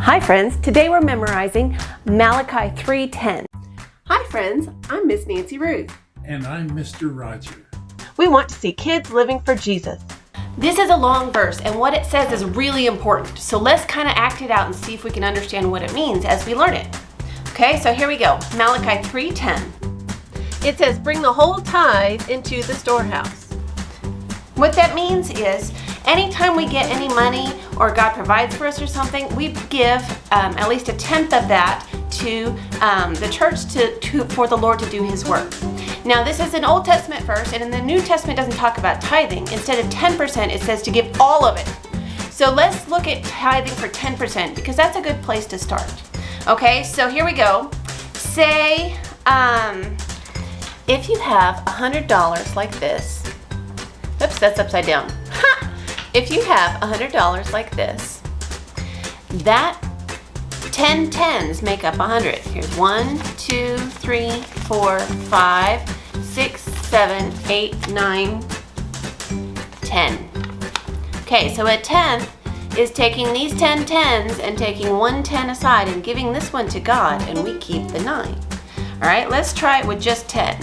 Hi friends, today we're memorizing Malachi 3:10. Hi friends, I'm Miss Nancy Ruth. And I'm Mr. Roger. We want to see kids living for Jesus. This is a long verse and what it says is really important. So let's kind of act it out and see if we can understand what it means as we learn it. Okay, so here we go. Malachi 3:10. It says, bring the whole tithe into the storehouse. What that means is anytime we get any money or God provides for us or something, we give at least a tenth of that to the church for the Lord to do His work. Now this is an Old Testament verse, and in the New Testament it doesn't talk about tithing. Instead of 10%, it says to give all of it. So let's look at tithing for 10% because that's a good place to start. Okay, so here we go. Say if you have $100 like this, oops, that's upside down. If you have $100 like this, that 10 tens make up 100. Here's 1, 2, 3, 4, 5, 6, 7, 8, 9, 10. Okay, so a tenth is taking these 10 tens and taking 1 10 aside and giving this one to God, and we keep the 9. All right, let's try it with just 10.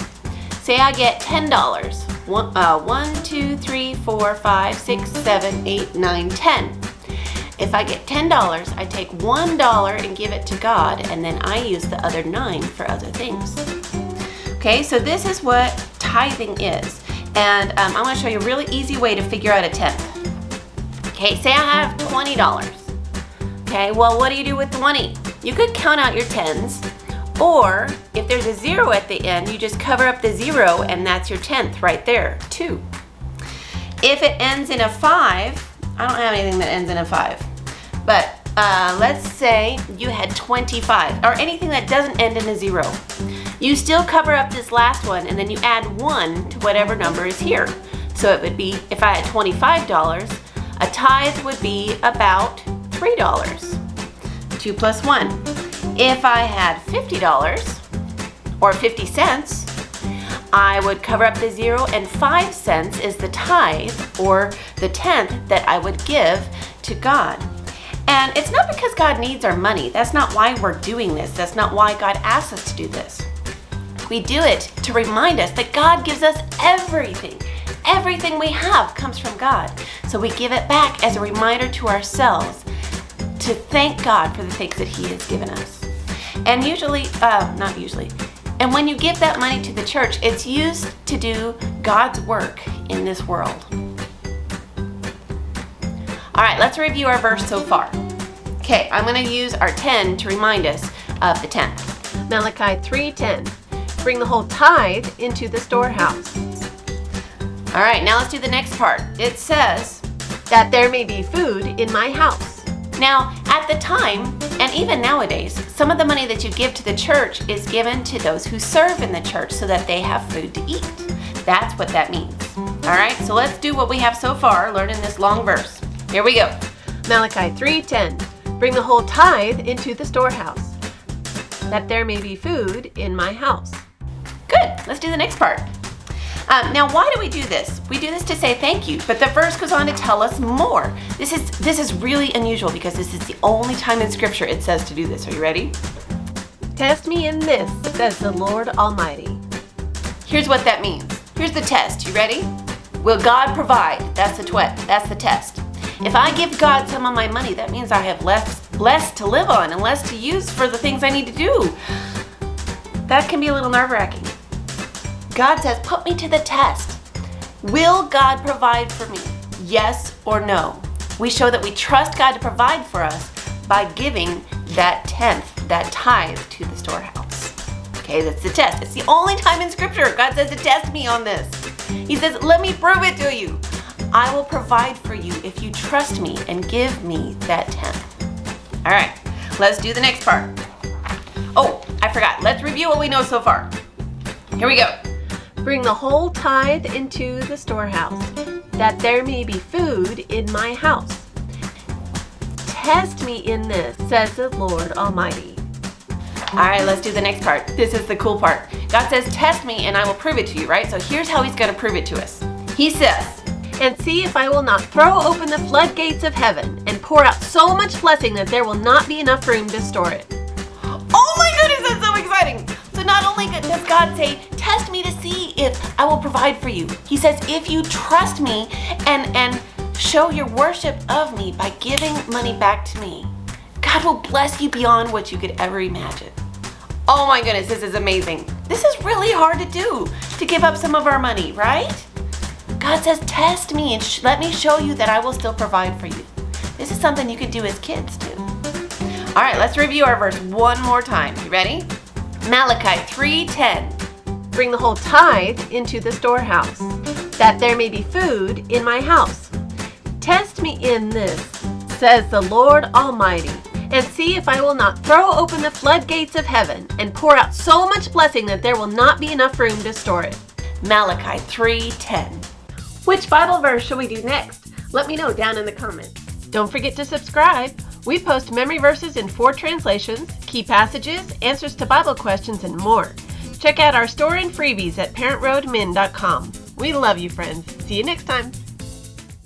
Say I get $10. 1, 2, 3, 4, 5, 6, 7, 8, 9, 10. If I get $10, I take $1 and give it to God, and then I use the other 9 for other things. Okay, so this is what tithing is. And I'm going to show you a really easy way to figure out a tenth. Okay, say I have $20. Okay, well, what do you do with 20? You could count out your tens. Or if there's a 0 at the end, you just cover up the 0 and that's your tenth right there, 2. If it ends in a 5, I don't have anything that ends in a 5, but let's say you had 25 or anything that doesn't end in a 0. You still cover up this last one and then you add 1 to whatever number is here. So it would be, if I had $25, a tithe would be about $3. 2 plus 1. If I had $50 or 50 cents, I would cover up the 0 and 5 cents is the tithe or the tenth that I would give to God. And it's not because God needs our money. That's not why we're doing this. That's not why God asks us to do this. We do it to remind us that God gives us everything. Everything we have comes from God. So we give it back as a reminder to ourselves to thank God for the things that He has given us. And and when you give that money to the church, it's used to do God's work in this world. All right, let's review our verse so far. Okay, I'm going to use our 10 to remind us of the tenth. Malachi 3:10. Bring the whole tithe into the storehouse. All right, now let's do the next part. It says that there may be food in my house. Now, at the time, and even nowadays, some of the money that you give to the church is given to those who serve in the church so that they have food to eat. That's what that means. All right, so let's do what we have so far, learning this long verse. Here we go. Malachi 3:10. Bring the whole tithe into the storehouse, that there may be food in my house. Good, let's do the next part. Now, why do we do this? We do this to say thank you, but the verse goes on to tell us more. This is really unusual because this is the only time in Scripture it says to do this. Are you ready? Test me in this, says the Lord Almighty. Here's what that means. Here's the test. You ready? Will God provide? That's the test. If I give God some of my money, that means I have less to live on and less to use for the things I need to do. That can be a little nerve-wracking. God says, put me to the test. Will God provide for me? Yes or no? We show that we trust God to provide for us by giving that tenth, that tithe, to the storehouse. Okay, that's the test. It's the only time in Scripture God says to test me on this. He says, let me prove it to you. I will provide for you if you trust me and give me that tenth. All right, let's do the next part. Oh, I forgot. Let's review what we know so far. Here we go. Bring the whole tithe into the storehouse, that there may be food in my house. Test me in this, says the Lord Almighty. All right, let's do the next part. This is the cool part. God says, test me and I will prove it to you, right? So here's how He's going to prove it to us. He says, and see if I will not throw open the floodgates of heaven and pour out so much blessing that there will not be enough room to store it. Oh my goodness, that's so exciting. So not only does God say, test me to see if I will provide for you. He says, if you trust me and show your worship of me by giving money back to me, God will bless you beyond what you could ever imagine. Oh my goodness, this is amazing. This is really hard to do, to give up some of our money, right? God says, test me and let me show you that I will still provide for you. This is something you could do as kids too. All right, let's review our verse one more time. You ready? Malachi 3:10. Bring the whole tithe into the storehouse, that there may be food in my house. Test me in this, says the Lord Almighty, and see if I will not throw open the floodgates of heaven and pour out so much blessing that there will not be enough room to store it. Malachi 3:10. Which Bible verse shall we do next? Let me know down in the comments. Don't forget to subscribe. We post memory verses in 4 translations, key passages, answers to Bible questions, and more. Check out our store and freebies at parentroadmin.com. We love you, friends. See you next time.